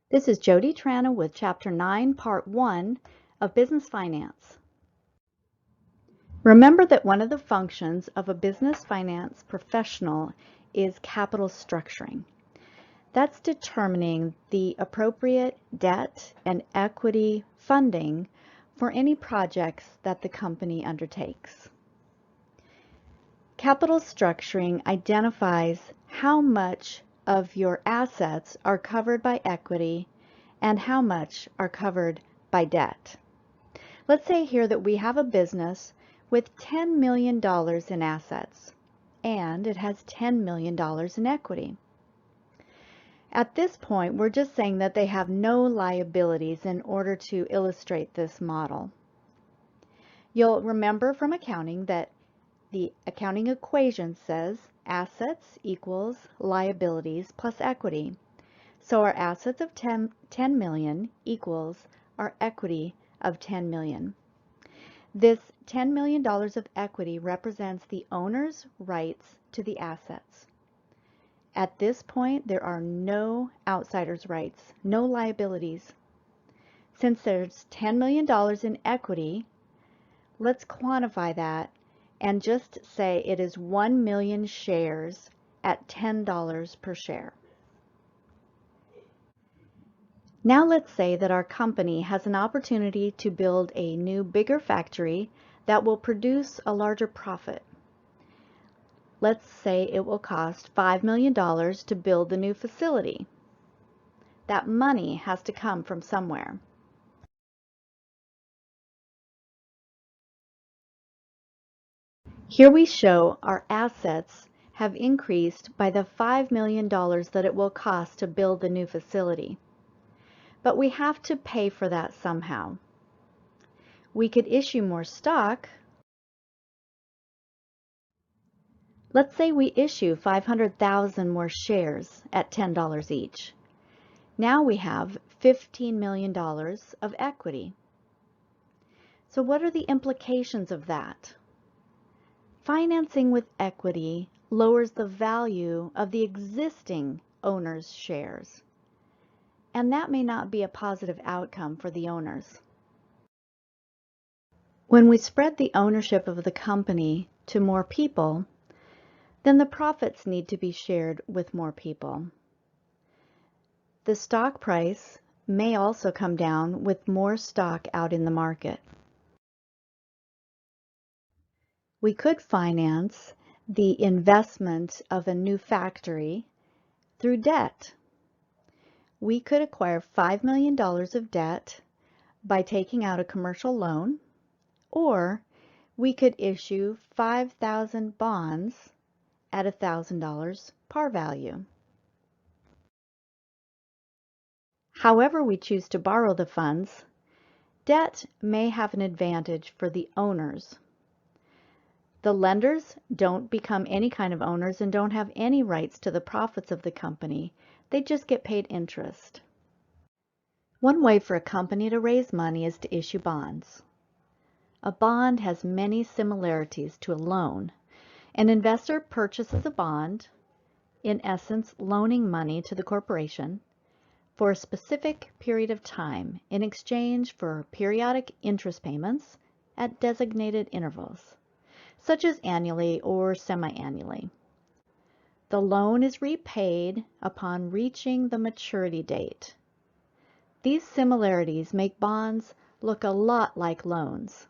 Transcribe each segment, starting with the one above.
This is Jody Trana with Chapter 9, Part 1 of Business Finance. Remember that one of the functions of a business finance professional is capital structuring. That's determining the appropriate debt and equity funding for any projects that the company undertakes. Capital structuring identifies how much of your assets are covered by equity and how much are covered by debt. Let's say here that we have a business with $10 million in assets and it has $10 million in equity. At this point, we're just saying that they have no liabilities in order to illustrate this model. You'll remember from accounting that the accounting equation says assets equals liabilities plus equity. So our assets of 10 million equals our equity of 10 million. This $10 million of equity represents the owner's rights to the assets. At this point, there are no outsiders' rights, no liabilities. Since there's $10 million in equity, let's quantify that and just say it is 1 million shares at $10 per share. Now let's say that our company has an opportunity to build a new, bigger factory that will produce a larger profit. Let's say it will cost $5 million to build the new facility. That money has to come from somewhere. Here we show our assets have increased by the $5 million that it will cost to build the new facility. But we have to pay for that somehow. We could issue more stock. Let's say we issue 500,000 more shares at $10 each. Now we have $15 million of equity. So what are the implications of that? Financing with equity lowers the value of the existing owner's shares, and that may not be a positive outcome for the owners. When we spread the ownership of the company to more people, then the profits need to be shared with more people. The stock price may also come down with more stock out in the market. We could finance the investment of a new factory through debt. We could acquire $5 million of debt by taking out a commercial loan, or we could issue 5,000 bonds at $1,000 par value. However we choose to borrow the funds, debt may have an advantage for the owners. The lenders don't become any kind of owners and don't have any rights to the profits of the company. They just get paid interest. One way for a company to raise money is to issue bonds. A bond has many similarities to a loan. An investor purchases a bond, in essence loaning money to the corporation, for a specific period of time in exchange for periodic interest payments at designated intervals, such as annually or semi-annually. The loan is repaid upon reaching the maturity date. These similarities make bonds look a lot like loans.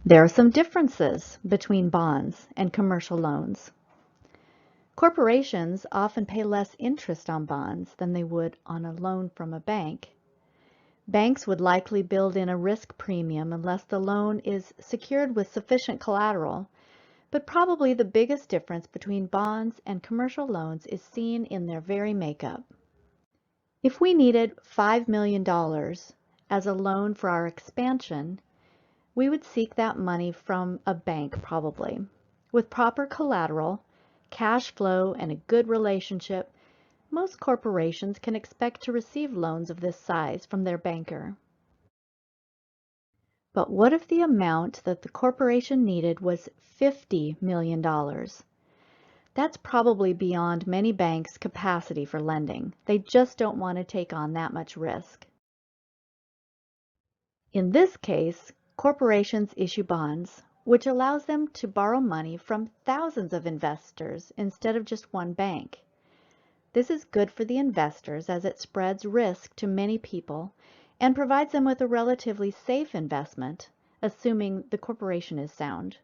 There are some differences between bonds and commercial loans. Corporations often pay less interest on bonds than they would on a loan from a bank. Banks would likely build in a risk premium unless the loan is secured with sufficient collateral, but probably the biggest difference between bonds and commercial loans is seen in their very makeup. If we needed $5 million as a loan for our expansion, we would seek that money from a bank probably. With proper collateral, cash flow, and a good relationship, most corporations can expect to receive loans of this size from their banker. But what if the amount that the corporation needed was $50 million? That's probably beyond many banks' capacity for lending. They just don't want to take on that much risk. In this case, corporations issue bonds, which allows them to borrow money from thousands of investors instead of just one bank. This is good for the investors as it spreads risk to many people and provides them with a relatively safe investment, assuming the corporation is sound.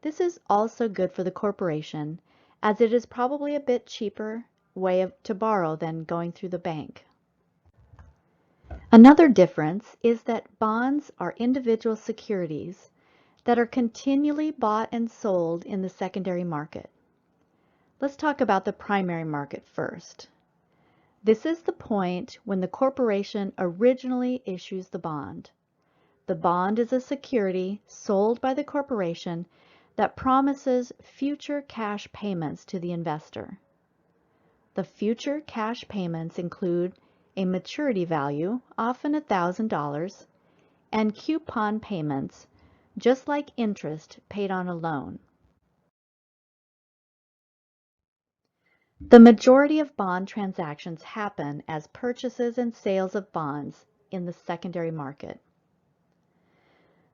This is also good for the corporation as it is probably a bit cheaper way to borrow than going through the bank. Another difference is that bonds are individual securities that are continually bought and sold in the secondary market. Let's talk about the primary market first. This is the point when the corporation originally issues the bond. The bond is a security sold by the corporation that promises future cash payments to the investor. The future cash payments include a maturity value, often $1,000, and coupon payments, just like interest paid on a loan. The majority of bond transactions happen as purchases and sales of bonds in the secondary market.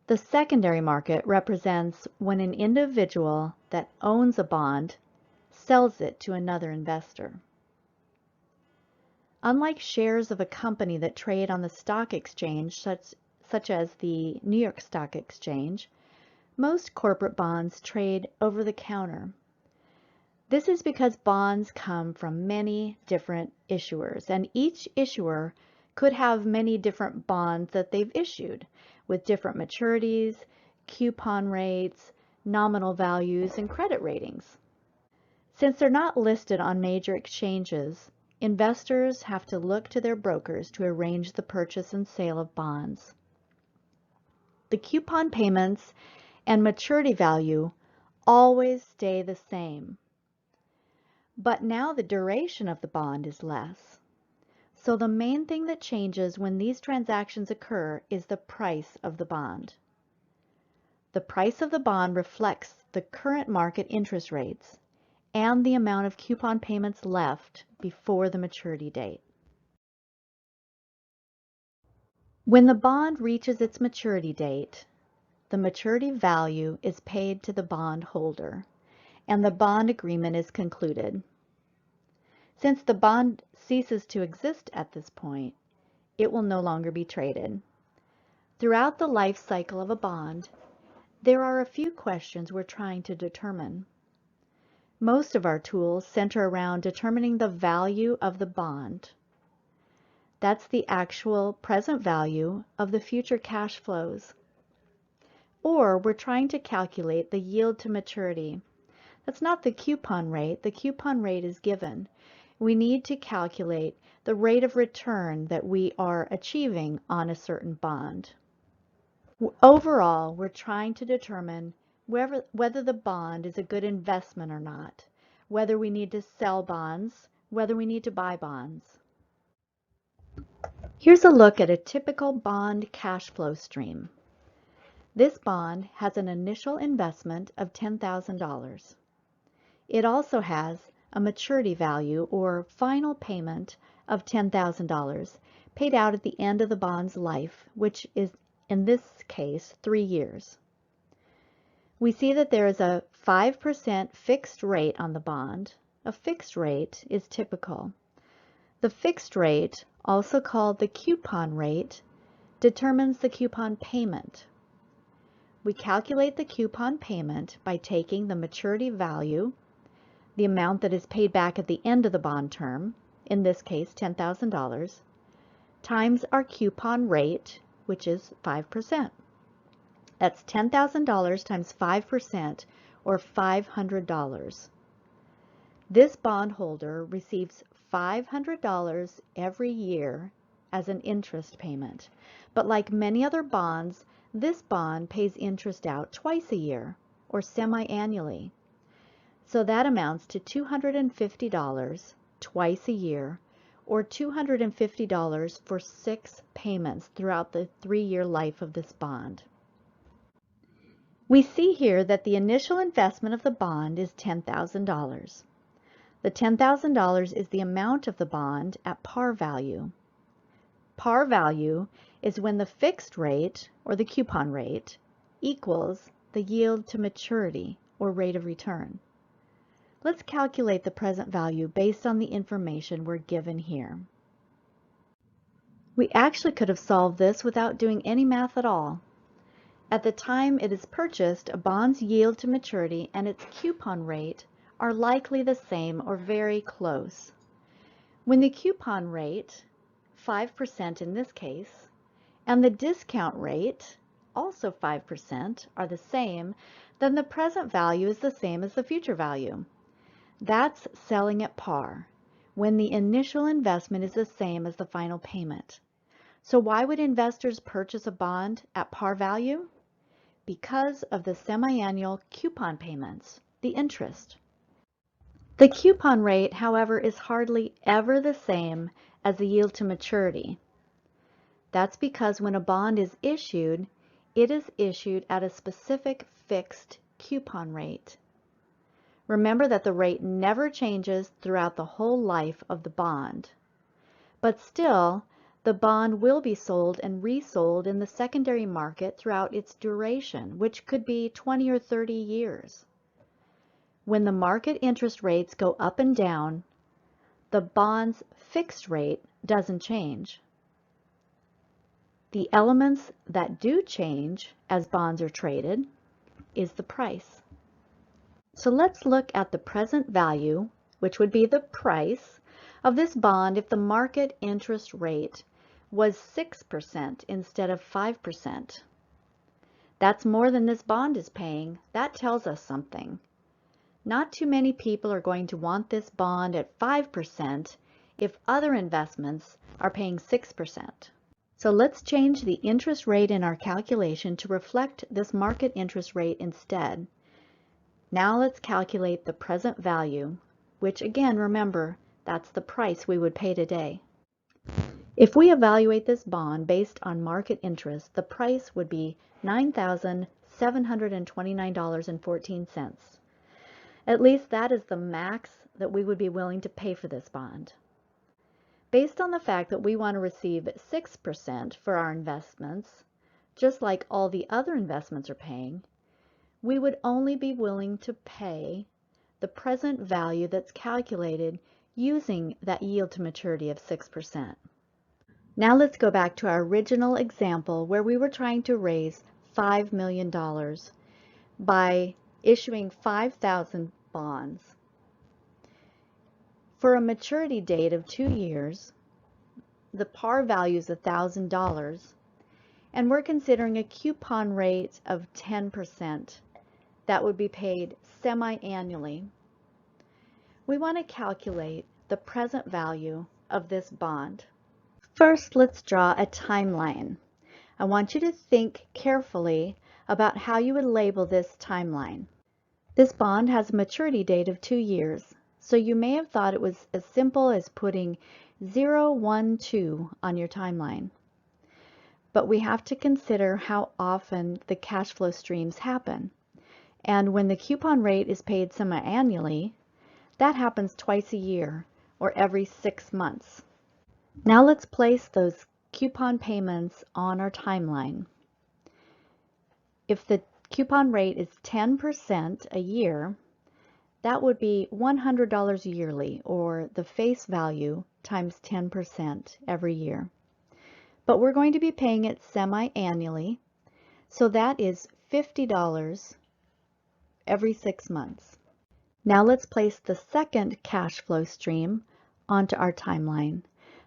The secondary market represents when an individual that owns a bond sells it to another investor. Unlike shares of a company that trade on the stock exchange, such as the New York Stock Exchange, most corporate bonds trade over the counter. This is because bonds come from many different issuers, and each issuer could have many different bonds that they've issued with different maturities, coupon rates, nominal values, and credit ratings. Since they're not listed on major exchanges, investors have to look to their brokers to arrange the purchase and sale of bonds. The coupon payments and maturity value always stay the same. But now the duration of the bond is less. So the main thing that changes when these transactions occur is the price of the bond. The price of the bond reflects the current market interest rates and the amount of coupon payments left before the maturity date. When the bond reaches its maturity date, the maturity value is paid to the bond holder, and the bond agreement is concluded. Since the bond ceases to exist at this point, it will no longer be traded. Throughout the life cycle of a bond, there are a few questions we're trying to determine. Most of our tools center around determining the value of the bond. That's the actual present value of the future cash flows. Or we're trying to calculate the yield to maturity. That's not the coupon rate. The coupon rate is given. We need to calculate the rate of return that we are achieving on a certain bond. Overall, we're trying to determine whether the bond is a good investment or not, whether we need to sell bonds, whether we need to buy bonds. Here's a look at a typical bond cash flow stream. This bond has an initial investment of $10,000. It also has a maturity value or final payment of $10,000 paid out at the end of the bond's life, which is in this case 3 years. We see that there is a 5% fixed rate on the bond. A fixed rate is typical. The fixed rate, also called the coupon rate, determines the coupon payment. We calculate the coupon payment by taking the maturity value, the amount that is paid back at the end of the bond term, in this case $10,000, times our coupon rate, which is 5%. That's $10,000 times 5%, or $500. This bondholder receives $500 every year as an interest payment. But like many other bonds, this bond pays interest out twice a year, or semi-annually. So that amounts to $250 twice a year, or $250 for 6 payments throughout the 3-year life of this bond. We see here that the initial investment of the bond is $10,000. The $10,000 is the amount of the bond at par value. Par value is when the fixed rate, or the coupon rate, equals the yield to maturity, or rate of return. Let's calculate the present value based on the information we're given here. We actually could have solved this without doing any math at all. At the time it is purchased, a bond's yield to maturity and its coupon rate are likely the same or very close. When the coupon rate, 5% in this case, and the discount rate, also 5%, are the same, then the present value is the same as the future value. That's selling at par, when the initial investment is the same as the final payment. So why would investors purchase a bond at par value? Because of the semi-annual coupon payments, the interest. The coupon rate, however, is hardly ever the same as the yield to maturity. That's because when a bond is issued, it is issued at a specific fixed coupon rate. Remember that the rate never changes throughout the whole life of the bond. But still, the bond will be sold and resold in the secondary market throughout its duration, which could be 20 or 30 years. When the market interest rates go up and down, the bond's fixed rate doesn't change. The elements that do change as bonds are traded is the price. So let's look at the present value, which would be the price of this bond if the market interest rate was 6% instead of 5%. That's more than this bond is paying. That tells us something. Not too many people are going to want this bond at 5% if other investments are paying 6%. So let's change the interest rate in our calculation to reflect this market interest rate instead. Now let's calculate the present value, which again, remember, that's the price we would pay today. If we evaluate this bond based on market interest, the price would be $9,729.14. At least that is the max that we would be willing to pay for this bond. Based on the fact that we want to receive 6% for our investments, just like all the other investments are paying, we would only be willing to pay the present value that's calculated using that yield to maturity of 6%. Now let's go back to our original example where we were trying to raise $5 million by issuing 5,000 bonds. For a maturity date of 2 years, the par value is $1,000, and we're considering a coupon rate of 10% that would be paid semi-annually. We want to calculate the present value of this bond. First, let's draw a timeline. I want you to think carefully about how you would label this timeline. This bond has a maturity date of 2 years, so you may have thought it was as simple as putting 012 on your timeline. But we have to consider how often the cash flow streams happen. And when the coupon rate is paid semi-annually, that happens twice a year or every 6 months. Now let's place those coupon payments on our timeline. If the coupon rate is 10% a year, that would be $100 yearly, or the face value times 10% every year. But we're going to be paying it semi-annually, so that is $50 every 6 months. Now let's place the second cash flow stream onto our timeline.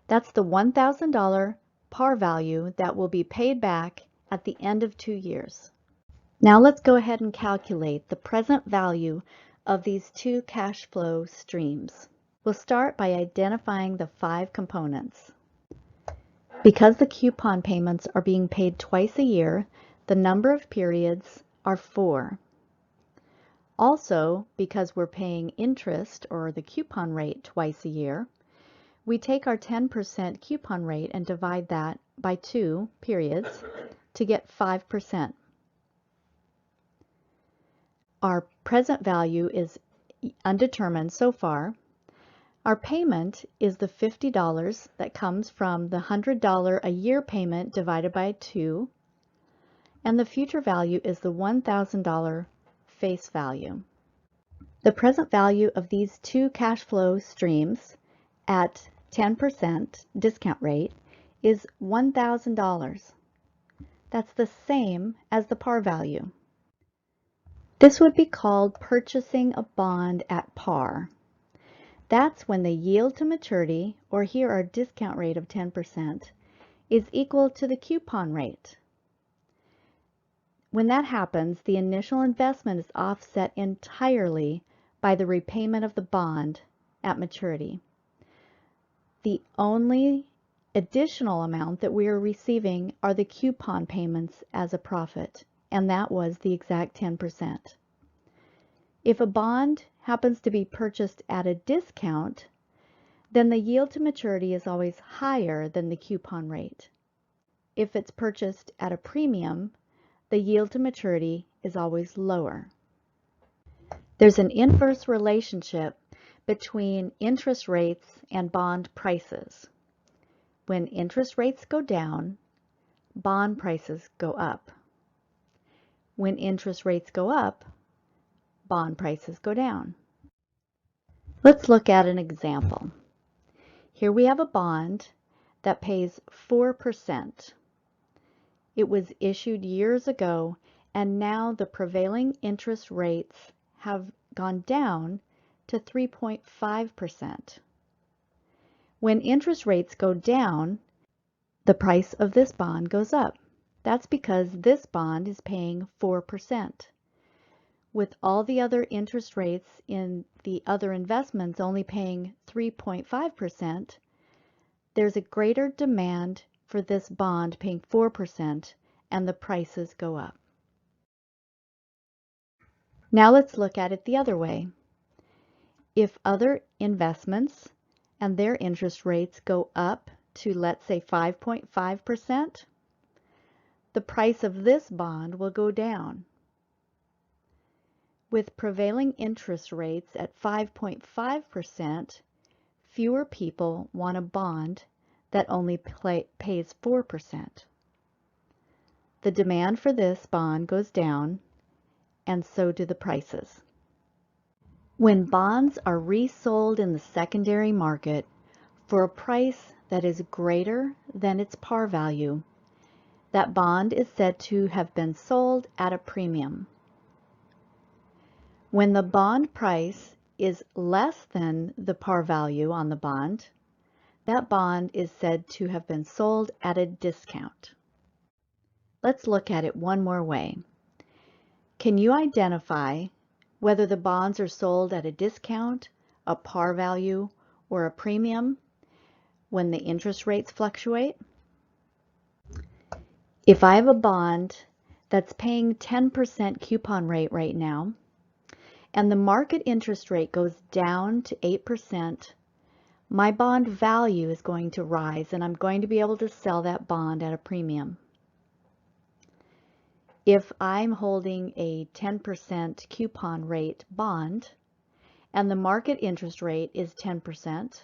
That's the $1,000 par value that will be paid back at the end of 2 years. Now let's go ahead and calculate the present value of these two cash flow streams. We'll start by identifying the 5 components. Because the coupon payments are being paid twice a year, the number of periods are 4. Also, because we're paying interest, or the coupon rate, twice a year, we take our 10% coupon rate and divide that by 2 periods to get 5%. Our present value is undetermined so far. Our payment is the $50 that comes from the $100 a year payment divided by 2, and the future value is the $1,000 face value. The present value of these two cash flow streams at 10% discount rate is $1,000. That's the same as the par value. This would be called purchasing a bond at par. That's when the yield to maturity, or here our discount rate of 10%, is equal to the coupon rate. When that happens, the initial investment is offset entirely by the repayment of the bond at maturity. The only additional amount that we are receiving are the coupon payments as a profit, and that was the exact 10%. If a bond happens to be purchased at a discount, then the yield to maturity is always higher than the coupon rate. If it's purchased at a premium, the yield to maturity is always lower. There's an inverse relationship between interest rates and bond prices. When interest rates go down, bond prices go up. When interest rates go up, bond prices go down. Let's look at an example. Here we have a bond that pays 4%. It was issued years ago, and now the prevailing interest rates have gone down to 3.5%. When interest rates go down, the price of this bond goes up. That's because this bond is paying 4%. With all the other interest rates in the other investments only paying 3.5%, there's a greater demand for this bond paying 4%, and the prices go up. Now let's look at it the other way. If other investments and their interest rates go up to, let's say, 5.5%, the price of this bond will go down. With prevailing interest rates at 5.5%, fewer people want a bond that only pays 4%. The demand for this bond goes down, and so do the prices. When bonds are resold in the secondary market for a price that is greater than its par value, that bond is said to have been sold at a premium. When the bond price is less than the par value on the bond, that bond is said to have been sold at a discount. Let's look at it one more way. Can you identify whether the bonds are sold at a discount, a par value, or a premium when the interest rates fluctuate? If I have a bond that's paying 10% coupon rate right now, and the market interest rate goes down to 8%, my bond value is going to rise, and I'm going to be able to sell that bond at a premium. If I'm holding a 10% coupon rate bond, and the market interest rate is 10%,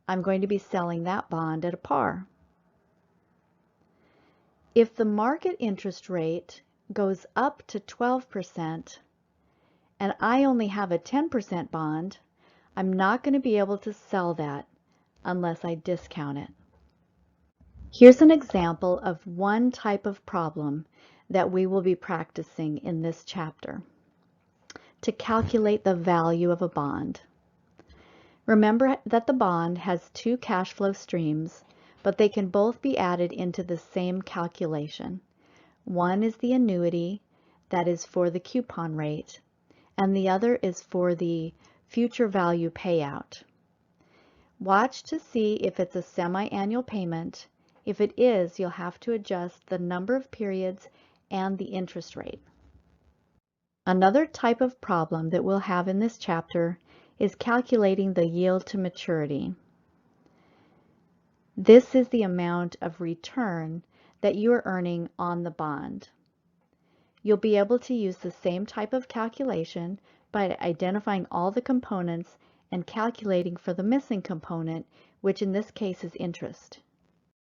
I'm going to be selling that bond at a par. If the market interest rate goes up to 12%, and I only have a 10% bond, I'm not going to be able to sell that unless I discount it. Here's an example of one type of problem that we will be practicing in this chapter to calculate the value of a bond. Remember that the bond has two cash flow streams, but they can both be added into the same calculation. One is the annuity, that is for the coupon rate, and the other is for the future value payout. Watch to see if it's a semi-annual payment. If it is, you'll have to adjust the number of periods and the interest rate. Another type of problem that we'll have in this chapter is calculating the yield to maturity. This is the amount of return that you are earning on the bond. You'll be able to use the same type of calculation by identifying all the components and calculating for the missing component, which in this case is interest.